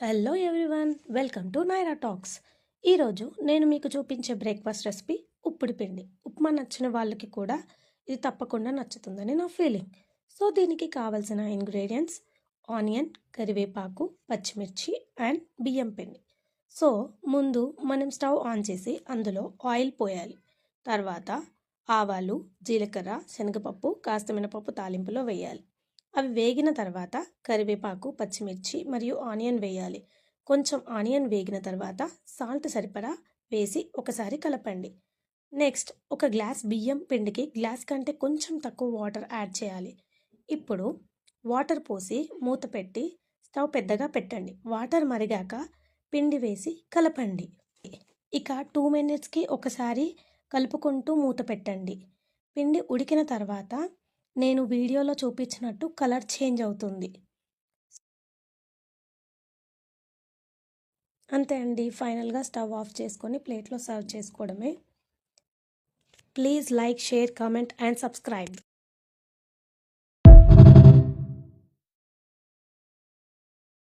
Hello everyone, welcome to Naira talks. ఈరోజు నేను మీకు చూపించే బ్రేక్ఫాస్ట్ రెసిపీ ఉప్పుడు పిండి. ఉప్మా నచ్చిన వాళ్ళకి కూడా ఇది తప్పకుండా నచ్చుతుందని నా ఫీలింగ్. సో దీనికి కావాల్సిన ఇంగ్రీడియంట్స్ ఆనియన్, కరివేపాకు, పచ్చిమిర్చి అండ్ బియ్యం పిండి. సో ముందు మనం స్టవ్ ఆన్ చేసి అందులో ఆయిల్ పోయాలి. తర్వాత ఆవాలు, జీలకర్ర, శనగపప్పు, కాస్త మినపప్పు తాలింపులో వేయాలి. అవి వేగిన తర్వాత కరివేపాకు, పచ్చిమిర్చి మరియు ఆనియన్ వేయాలి. కొంచెం ఆనియన్ వేగిన తర్వాత సాల్ట్ సరిపడా వేసి ఒకసారి కలపండి. నెక్స్ట్ ఒక గ్లాస్ బియ్యం పిండికి గ్లాస్ కంటే కొంచెం తక్కువ వాటర్ యాడ్ చేయాలి. ఇప్పుడు వాటర్ పోసి మూత పెట్టి స్టవ్ పెద్దగా పెట్టండి. వాటర్ మరిగాక పిండి వేసి కలపండి. ఇక 2 మినిట్స్కి ఒకసారి కలుపుకుంటూ మూత పెట్టండి. పిండి ఉడికిన తర్వాత నేను వీడియోలో చూపించినట్టు కలర్ చేంజ్ అవుతుంది. అంతే అండి, ఫైనల్గా స్టవ్ ఆఫ్ చేసుకొని ప్లేట్లో సర్వ్ చేసుకోవడమే. Please like, share, comment and subscribe.